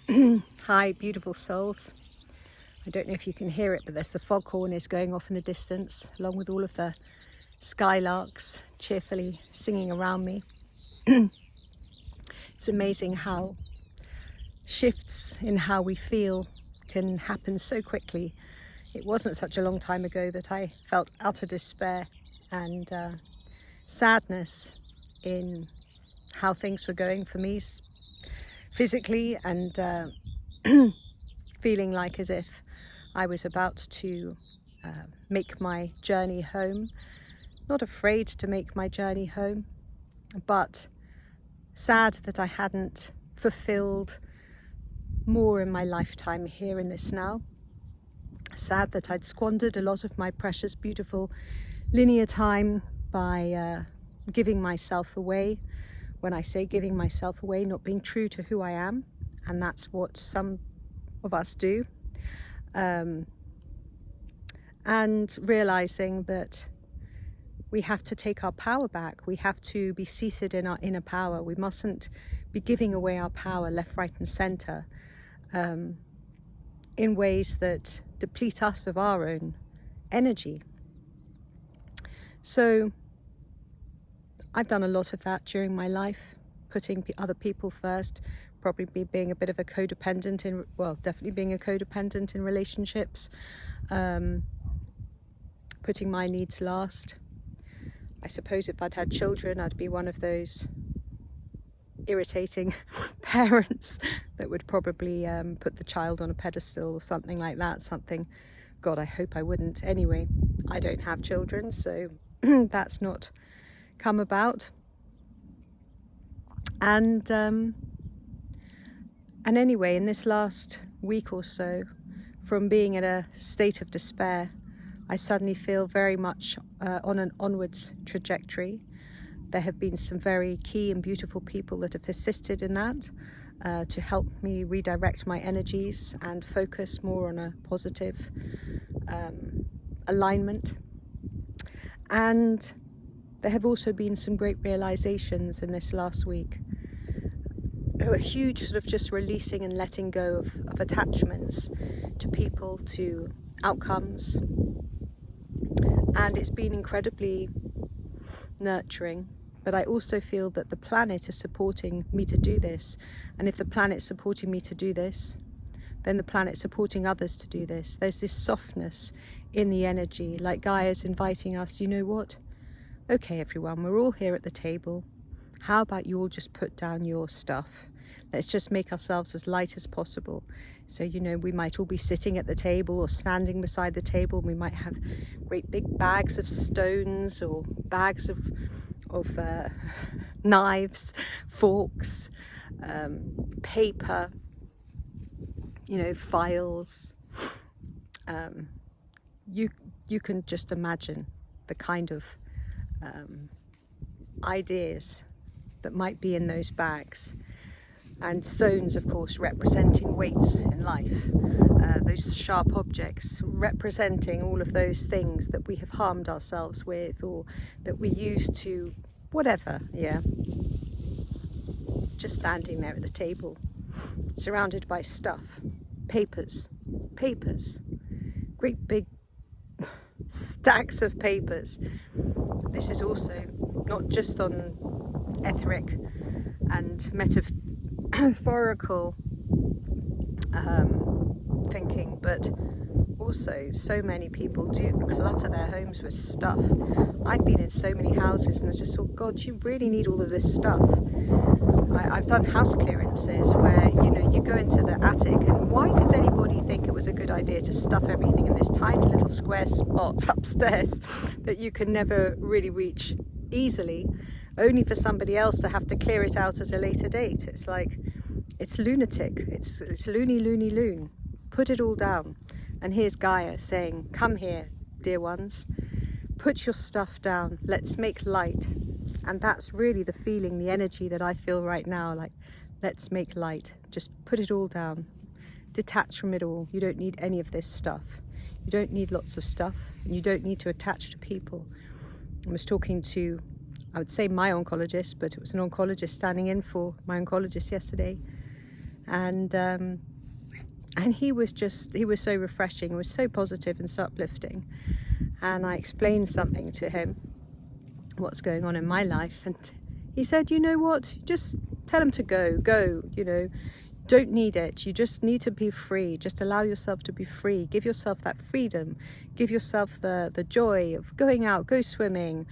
Hi, beautiful souls. I don't know if you can hear it, but there's the foghorn is going off in the distance, along with all of the skylarks cheerfully singing around me. It's amazing how shifts in how we feel can happen so quickly. It wasn't such a long time ago that I felt utter despair and sadness in how things were going for me physically, and feeling like as if I was about to make my journey home. Not afraid to make my journey home, but sad that I hadn't fulfilled more in my lifetime here in this now. Sad that I'd squandered a lot of my precious, beautiful linear time by giving myself away. When I say giving myself away, not being true to who I am, and that's what some of us do. And realizing that we have to take our power back. We have to be seated in our inner power. We mustn't be giving away our power left, right and center in ways that deplete us of our own energy. So I've done a lot of that during my life, putting other people first, probably being a bit of a codependent definitely being a codependent in relationships, putting my needs last. I suppose if I'd had children, I'd be one of those irritating parents that would probably put the child on a pedestal or something like that. God, I hope I wouldn't. Anyway, I don't have children, so that's not come about. And anyway, in this last week or so, from being in a state of despair, I suddenly feel very much on an onwards trajectory. There have been some very key and beautiful people that have assisted in that to help me redirect my energies and focus more on a positive alignment. And there have also been some great realizations in this last week. A huge sort of just releasing and letting go of attachments to people, to outcomes. And it's been incredibly nurturing. But I also feel that the planet is supporting me to do this. And if the planet's supporting me to do this, then the planet's supporting others to do this. There's this softness in the energy, like Gaia's inviting us, you know what? Okay, everyone, we're all here at the table. How about you all just put down your stuff? Let's just make ourselves as light as possible. So, we might all be sitting at the table or standing beside the table. We might have great big bags of stones or bags of knives, forks, paper, files. You can just imagine the kind of ideas that might be in those bags. And stones, of course, representing weights in life. Those sharp objects representing all of those things that we have harmed ourselves with, or that we use to whatever, just standing there at the table, surrounded by stuff, papers, great big stacks of papers. This is also not just on etheric and metaphorical thinking, but also so many people do clutter their homes with stuff. I've been in so many houses and I just thought, God, you really need all of this stuff. I've done house clearances where, you go into the attic, and why does anybody think it was a good idea to stuff everything in this tiny little square spot upstairs that you can never really reach easily, only for somebody else to have to clear it out at a later date? It's like, it's lunatic. It's loony. Put it all down. And here's Gaia saying, come here, dear ones, put your stuff down. Let's make light. And that's really the feeling, the energy that I feel right now, like, let's make light. Just put it all down. Detach from it all. You don't need any of this stuff. You don't need lots of stuff, and you don't need to attach to people. I was talking to, I would say my oncologist, but it was an oncologist standing in for my oncologist yesterday. And he was so refreshing, he was so positive and so uplifting. And I explained something to him, what's going on in my life, and he said, you know what, just tell him to go, don't need it, you just need to be free, just allow yourself to be free, give yourself that freedom, give yourself the joy of going out, go swimming,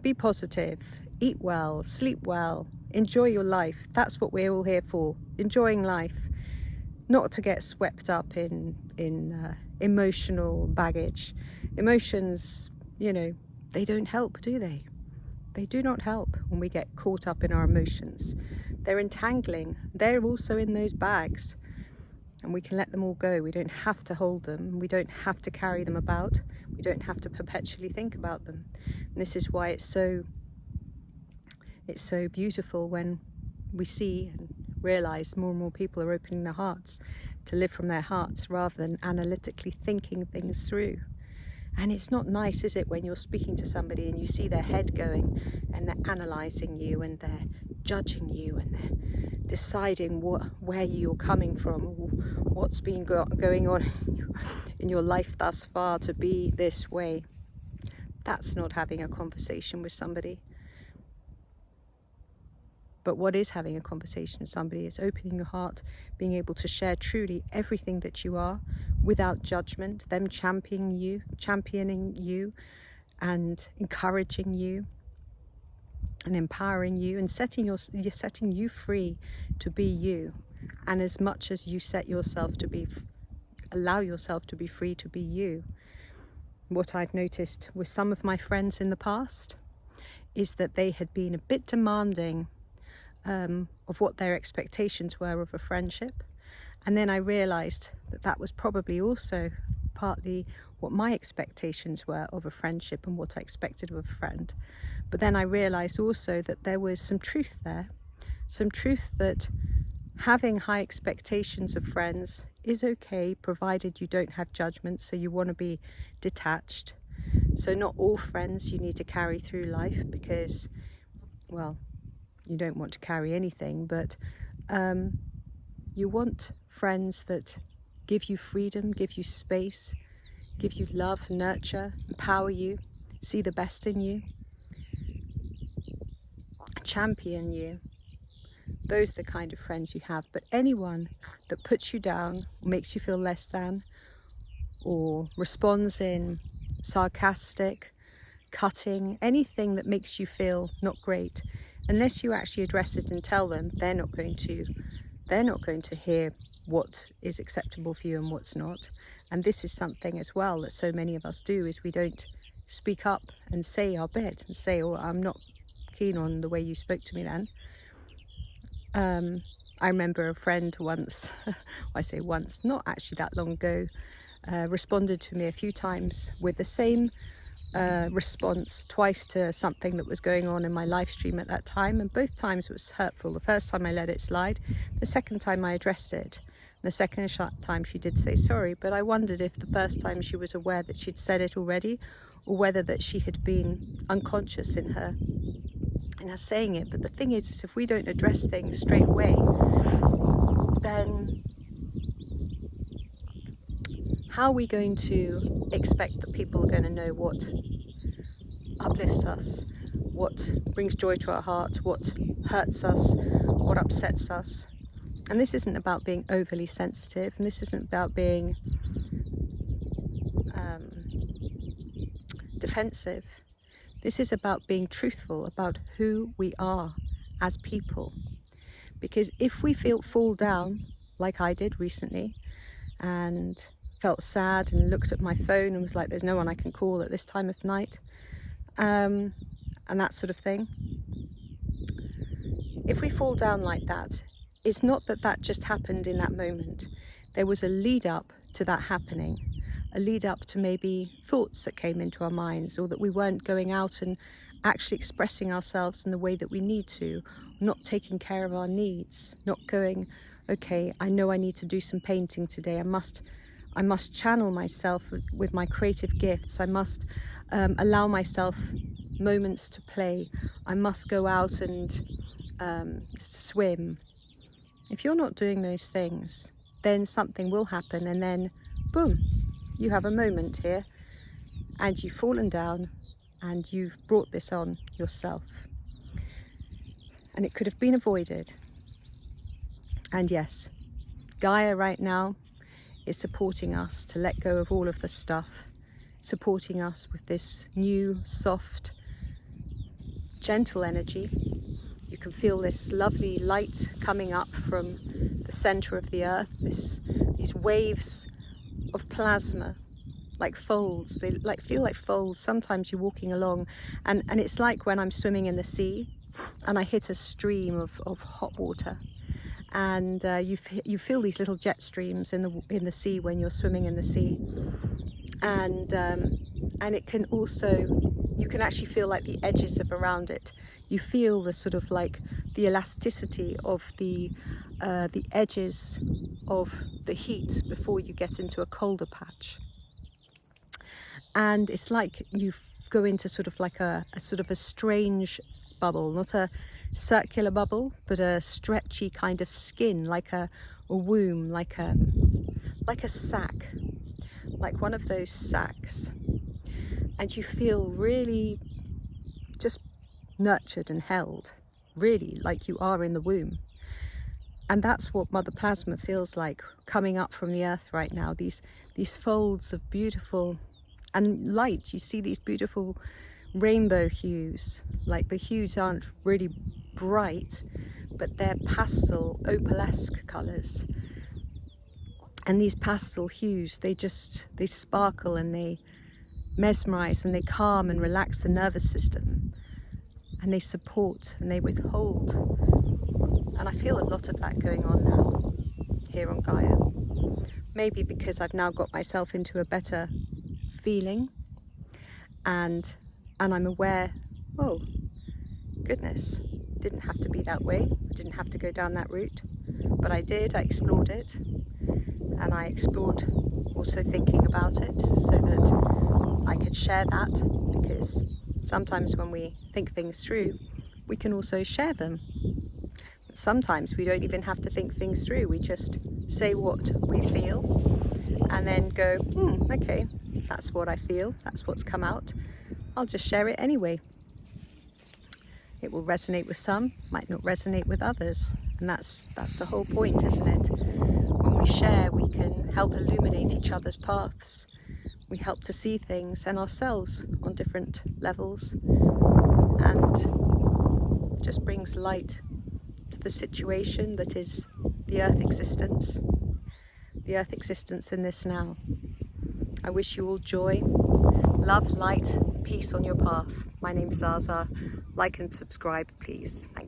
be positive, eat well, sleep well, enjoy your life. That's what we're all here for, enjoying life, not to get swept up in emotional baggage. Emotions, they don't help, do they? They do not help when we get caught up in our emotions. They're entangling. They're also in those bags, and we can let them all go. We don't have to hold them. We don't have to carry them about. We don't have to perpetually think about them. And this is why it's so beautiful when we see and realize more and more people are opening their hearts to live from their hearts rather than analytically thinking things through. And it's not nice, is it, when you're speaking to somebody and you see their head going and they're analysing you and they're judging you and they're deciding where you're coming from, what's been going on in your life thus far to be this way. That's not having a conversation with somebody. But what is having a conversation with somebody is opening your heart, being able to share truly everything that you are without judgment, them championing you and encouraging you and empowering you and setting you free to be you. And as much as you allow yourself to be free to be you. What I've noticed with some of my friends in the past is that they had been a bit demanding of what their expectations were of a friendship, and then I realized that was probably also partly what my expectations were of a friendship and what I expected of a friend. But then I realized also that there was some truth there, some truth that having high expectations of friends is okay, provided you don't have judgment, so you want to be detached. So not all friends you need to carry through life, because, well, you don't want to carry anything, but you want friends that give you freedom, give you space, give you love, nurture, empower you, see the best in you, champion you. Those are the kind of friends you have. But anyone that puts you down, makes you feel less than, or responds in sarcastic, cutting, anything that makes you feel not great, unless you actually address it and tell them, they're not going to hear what is acceptable for you and what's not. And this is something as well that so many of us do, is we don't speak up and say our bit and say, oh, I'm not keen on the way you spoke to me then. I remember a friend once, I say once, not actually that long ago, responded to me a few times with the same response twice to something that was going on in my live stream at that time, and both times it was hurtful. The first time I let it slide, the second time I addressed it, and the second time she did say sorry. But I wondered if the first time she was aware that she'd said it already, or whether that she had been unconscious in her saying it. But the thing is if we don't address things straight away, then how are we going to expect that people are going to know what uplifts us, what brings joy to our heart, what hurts us, what upsets us? And this isn't about being overly sensitive, and this isn't about being defensive. This is about being truthful about who we are as people. Because if we fall down, like I did recently, and felt sad and looked at my phone and was like, there's no one I can call at this time of night, and that sort of thing. If we fall down like that, it's not that just happened in that moment. There was a lead up to that happening, a lead up to maybe thoughts that came into our minds, or that we weren't going out and actually expressing ourselves in the way that we need to, not taking care of our needs, not going, okay, I know I need to do some painting today, I must channel myself with my creative gifts, I must allow myself moments to play, I must go out and swim, If you're not doing those things, then something will happen, and then boom, you have a moment here and you've fallen down and you've brought this on yourself. And it could have been avoided. And yes, Gaia right now is supporting us to let go of all of the stuff, supporting us with this new, soft, gentle energy. You can feel this lovely light coming up from the center of the earth, these waves of plasma, like folds. They feel like folds. Sometimes you're walking along and it's like when I'm swimming in the sea and I hit a stream of hot water, and you feel these little jet streams in the sea when you're swimming in the sea, and it can also, you can actually feel like the edges of around it. You feel the sort of like the elasticity of the edges of the heat before you get into a colder patch. And it's like you go into sort of like a sort of a strange bubble, not a circular bubble, but a stretchy kind of skin, like a womb, like a sack, like one of those sacks. And you feel really just nurtured and held, really like you are in the womb. And that's what Mother Plasma feels like coming up from the earth right now, these folds of beautiful and light. You see these beautiful rainbow hues, like the hues aren't really bright, but they're pastel, opalesque colours. And these pastel hues, they sparkle and they mesmerize and they calm and relax the nervous system, and they support and they withhold. And I feel a lot of that going on now here on Gaia. Maybe because I've now got myself into a better feeling, and I'm aware, oh goodness, it didn't have to be that way, I didn't have to go down that route, but I did. I explored it, and I explored also thinking about it so that I could share that, because sometimes when we think things through, we can also share them. But sometimes we don't even have to think things through, we just say what we feel and then go, okay, that's what I feel, that's what's come out, I'll just share it anyway. It will resonate with some, might not resonate with others, and that's the whole point, isn't it? When we share, we can help illuminate each other's paths. We help to see things and ourselves on different levels, and just brings light to the situation that is the earth existence in this now. I wish you all joy, love, light, peace on your path. My name's ZsaZsa. Like and subscribe, please. Thank you.